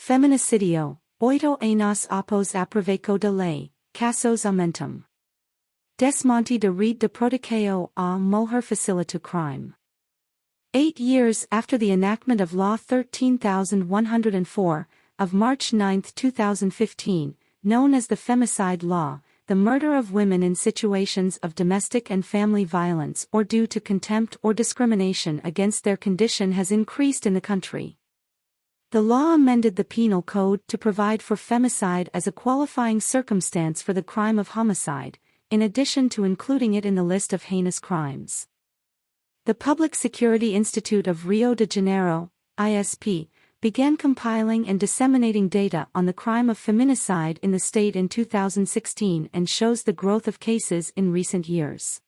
Feminicidio, oito anos após aproveco de lei, casos aumentam. Desmonte de rede de proteção à mulher facilita crime. 8 years after the enactment of Law 13,104, of March 9, 2015, known as the Femicide Law, the murder of women in situations of domestic and family violence or due to contempt or discrimination against their condition has increased in the country. The law amended the Penal Code to provide for femicide as a qualifying circumstance for the crime of homicide, in addition to including it in the list of heinous crimes. The Public Security Institute of Rio de Janeiro, ISP, began compiling and disseminating data on the crime of feminicide in the state in 2016 and shows the growth of cases in recent years.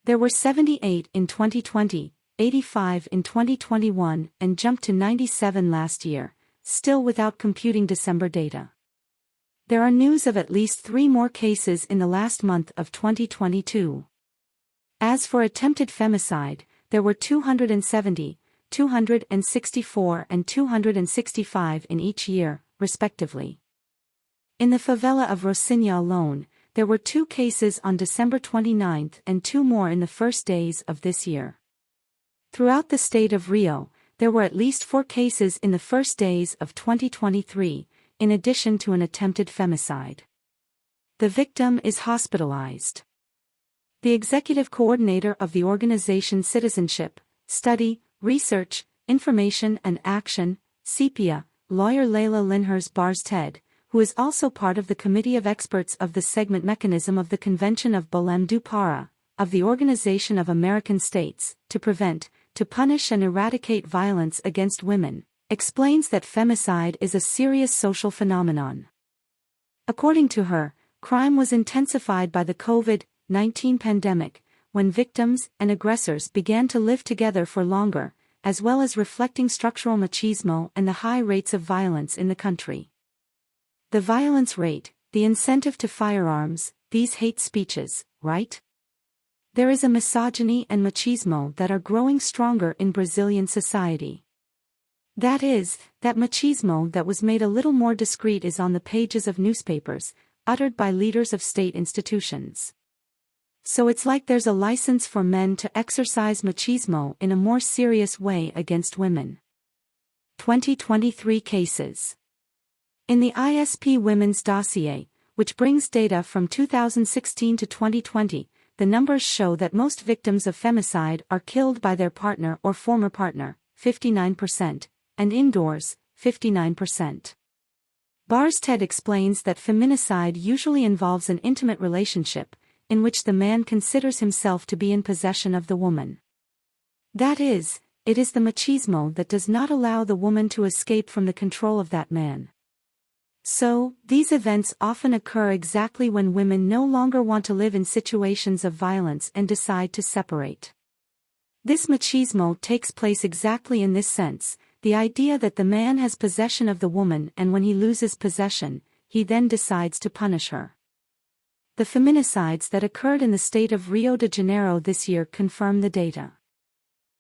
There were 78 in 2020, 85 in 2021 and jumped to 97 last year, still without computing December data. There are news of at least 3 more cases in the last month of 2022. As for attempted femicide, there were 270, 264 and 265 in each year, respectively. In the favela of Rocinha alone, there were 2 cases on December 29 and 2 more in the first days of this year. Throughout the state of Rio, there were at least 4 cases in the first days of 2023, in addition to an attempted femicide. The victim is hospitalized. The executive coordinator of the organization Citizenship, Study, Research, Information and Action, CEPIA, lawyer Leila Linhers Barsted, who is also part of the Committee of Experts of the Segment Mechanism of the Convention of Belém do Pará, of the Organization of American States, to prevent, to punish and eradicate violence against women, explains that femicide is a serious social phenomenon. According to her, crime was intensified by the COVID-19 pandemic, when victims and aggressors began to live together for longer, as well as reflecting structural machismo and the high rates of violence in the country. The violence rate, the incentive to firearms, these hate speeches, right? There is a misogyny and machismo that are growing stronger in Brazilian society. That is, that machismo that was made a little more discreet is on the pages of newspapers, uttered by leaders of state institutions. So it's like there's a license for men to exercise machismo in a more serious way against women. 2023 cases. In the ISP Women's Dossier, which brings data from 2016 to 2020, the numbers show that most victims of femicide are killed by their partner or former partner, 59%, and indoors, 59%. Barsted explains that feminicide usually involves an intimate relationship, in which the man considers himself to be in possession of the woman. That is, it is the machismo that does not allow the woman to escape from the control of that man. So, these events often occur exactly when women no longer want to live in situations of violence and decide to separate. This machismo takes place exactly in this sense, the idea that the man has possession of the woman and when he loses possession, he then decides to punish her. The feminicides that occurred in the state of Rio de Janeiro this year confirm the data.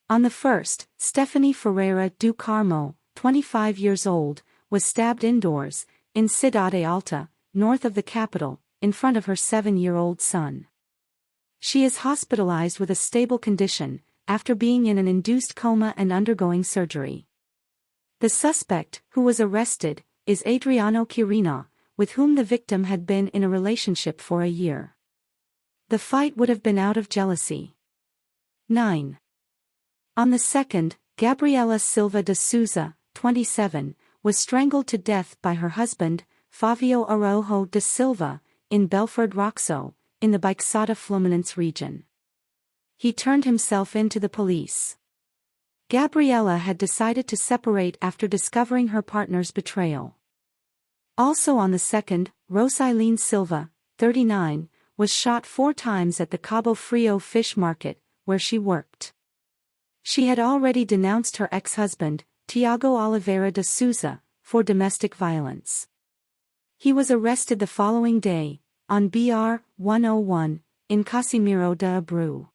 On the 1st, Stephanie Ferreira do Carmo, 25 years old, was stabbed indoors, in Cidade Alta, north of the capital, in front of her 7-year-old son. She is hospitalized with a stable condition, after being in an induced coma and undergoing surgery. The suspect, who was arrested, is Adriano Quirino, with whom the victim had been in a relationship for a year. The fight would have been out of jealousy. 9. On the 2nd, Gabriela Silva de Souza, 27, was strangled to death by her husband, Fábio Araujo de Silva, in Belford Roxo, in the Baixada Fluminense region. He turned himself in to the police. Gabriela had decided to separate after discovering her partner's betrayal. Also on the 2nd, Rosailene Silva, 39, was shot 4 times at the Cabo Frio fish market, where she worked. She had already denounced her ex-husband, Tiago Oliveira de Souza, for domestic violence. He was arrested the following day, on BR 101, in Casimiro de Abreu.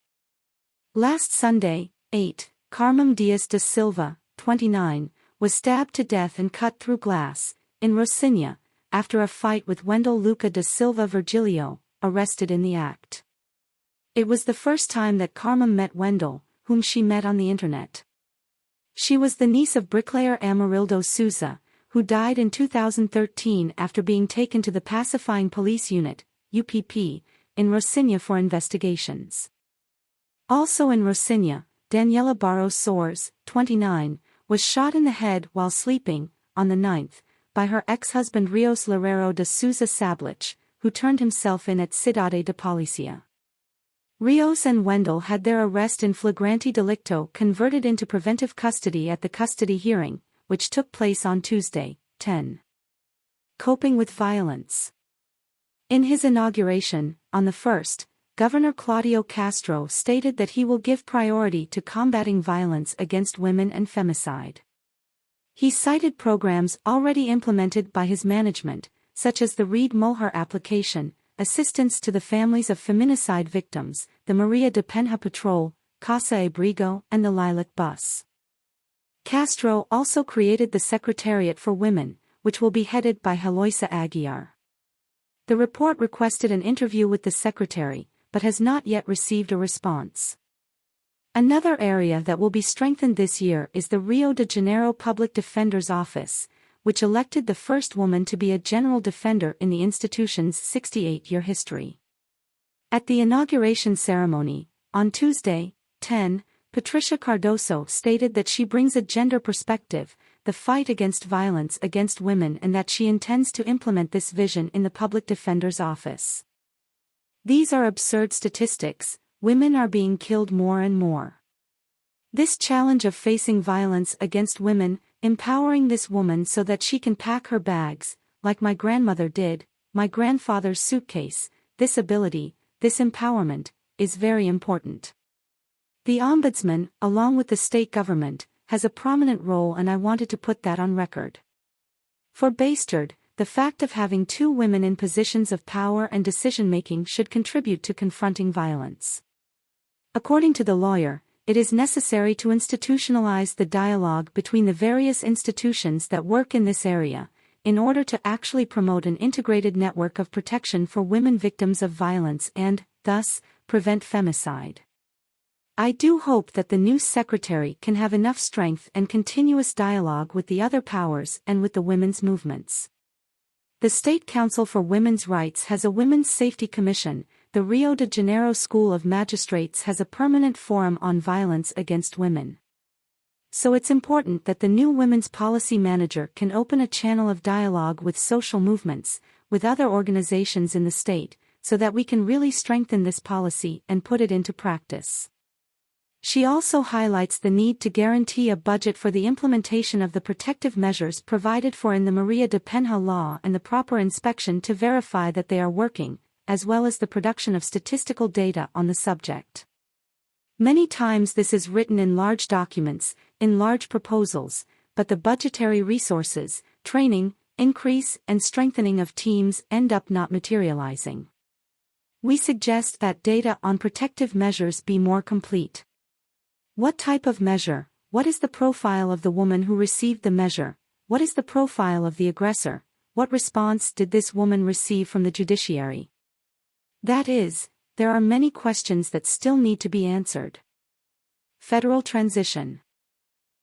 Last Sunday, 8, Carmem Dias de Silva, 29, was stabbed to death and cut through glass, in Rocinha, after a fight with Wendell Luca da Silva Virgilio, arrested in the act. It was the first time that Carmen met Wendell, whom she met on the internet. She was the niece of bricklayer Amarildo Souza, who died in 2013 after being taken to the Pacifying Police Unit, UPP, in Rocinha for investigations. Also in Rocinha, Daniela Barros Soares, 29, was shot in the head while sleeping, on the 9th, by her ex-husband Rios Loureiro de Souza Sablich, who turned himself in at Cidade de Policia. Rios and Wendell had their arrest in flagrante delicto converted into preventive custody at the custody hearing, which took place on Tuesday, 10. Coping with violence. In his inauguration, on the 1st, Governor Claudio Castro stated that he will give priority to combating violence against women and femicide. He cited programs already implemented by his management, such as the Reed Mulher application, assistance to the families of feminicide victims, the Maria de Penha Patrol, Casa Abrigo, and the Lilac Bus. Castro also created the Secretariat for Women, which will be headed by Heloisa Aguiar. The report requested an interview with the secretary, but has not yet received a response. Another area that will be strengthened this year is the Rio de Janeiro Public Defender's Office, which elected the first woman to be a general defender in the institution's 68-year history. At the inauguration ceremony, on Tuesday, 10, Patricia Cardoso stated that she brings a gender perspective, the fight against violence against women, and that she intends to implement this vision in the Public Defender's Office. These are absurd statistics. Women are being killed more and more. This challenge of facing violence against women, empowering this woman so that she can pack her bags, like my grandmother did, my grandfather's suitcase, this ability, this empowerment, is very important. The Ombudsman, along with the state government, has a prominent role, and I wanted to put that on record. For Bastard, the fact of having two women in positions of power and decision-making should contribute to confronting violence. According to the lawyer, it is necessary to institutionalize the dialogue between the various institutions that work in this area, in order to actually promote an integrated network of protection for women victims of violence and, thus, prevent femicide. I do hope that the new secretary can have enough strength and continuous dialogue with the other powers and with the women's movements. The State Council for Women's Rights has a Women's Safety Commission. The Rio de Janeiro School of Magistrates has a permanent forum on violence against women. So it's important that the new women's policy manager can open a channel of dialogue with social movements, with other organizations in the state, so that we can really strengthen this policy and put it into practice. She also highlights the need to guarantee a budget for the implementation of the protective measures provided for in the Maria de Penha law and the proper inspection to verify that they are working, as well as the production of statistical data on the subject. Many times this is written in large documents, in large proposals, but the budgetary resources, training, increase, and strengthening of teams end up not materializing. We suggest that data on protective measures be more complete. What type of measure? What is the profile of the woman who received the measure? What is the profile of the aggressor? What response did this woman receive from the judiciary? That is, there are many questions that still need to be answered. Federal transition.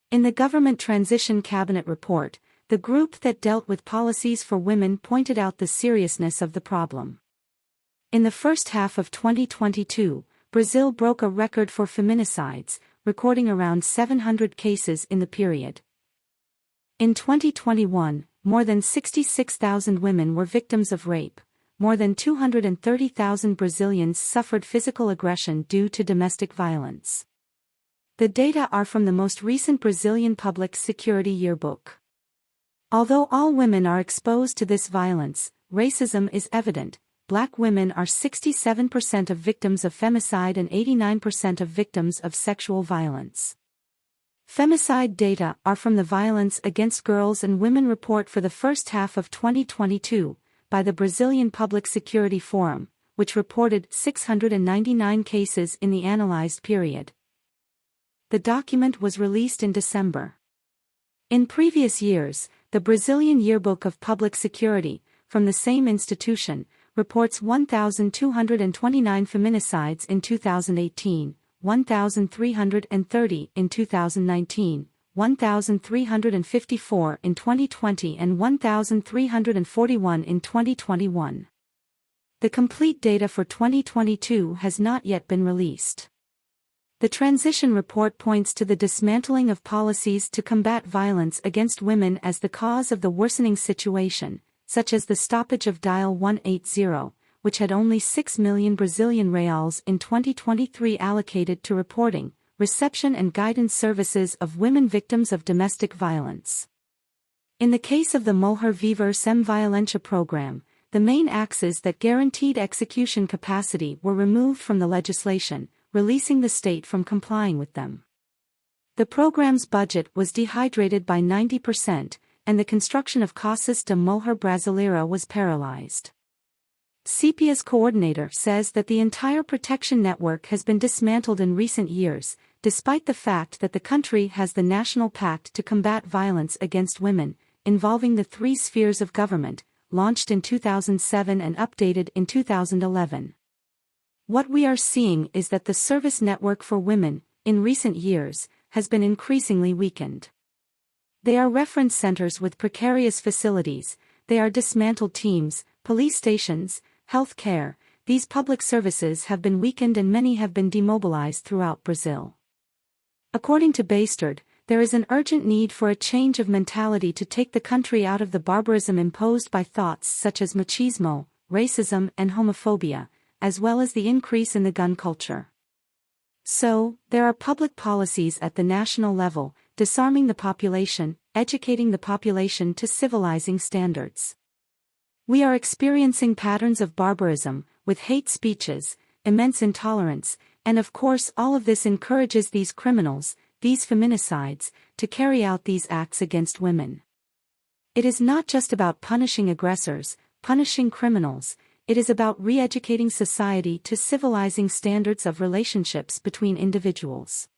In the Government Transition Cabinet report, the group that dealt with policies for women pointed out the seriousness of the problem. In the first half of 2022, Brazil broke a record for feminicides, recording around 700 cases in the period. In 2021, more than 66,000 women were victims of rape. More than 230,000 Brazilians suffered physical aggression due to domestic violence. The data are from the most recent Brazilian Public Security Yearbook. Although all women are exposed to this violence, racism is evident. Black women are 67% of victims of femicide and 89% of victims of sexual violence. Femicide data are from the Violence Against Girls and Women report for the first half of 2022, by the Brazilian Public Security Forum, which reported 699 cases in the analyzed period. The document was released in December. In previous years, the Brazilian Yearbook of Public Security, from the same institution, reports 1,229 feminicides in 2018, 1,330 in 2019, 1,354 in 2020 and 1,341 in 2021. The complete data for 2022 has not yet been released. The transition report points to the dismantling of policies to combat violence against women as the cause of the worsening situation, such as the stoppage of Dial 180, which had only 6 million Brazilian reals in 2023 allocated to reporting, reception and guidance services of women victims of domestic violence. In the case of the Mulher Viver Sem Violência program, the main axes that guaranteed execution capacity were removed from the legislation, releasing the state from complying with them. The program's budget was dehydrated by 90%, and the construction of Casas de Mulher Brasileira was paralyzed. CPA's coordinator says that the entire protection network has been dismantled in recent years, despite the fact that the country has the National Pact to Combat Violence Against Women, involving the 3 spheres of government, launched in 2007 and updated in 2011. What we are seeing is that the service network for women, in recent years, has been increasingly weakened. They are reference centers with precarious facilities, they are dismantled teams, police stations, health care. These public services have been weakened and many have been demobilized throughout Brazil. According to Bastard, there is an urgent need for a change of mentality to take the country out of the barbarism imposed by thoughts such as machismo, racism and homophobia, as well as the increase in the gun culture. So, there are public policies at the national level, disarming the population, educating the population to civilizing standards. We are experiencing patterns of barbarism, with hate speeches, immense intolerance, and of course all of this encourages these criminals, these feminicides, to carry out these acts against women. It is not just about punishing aggressors, punishing criminals, it is about re-educating society to civilizing standards of relationships between individuals.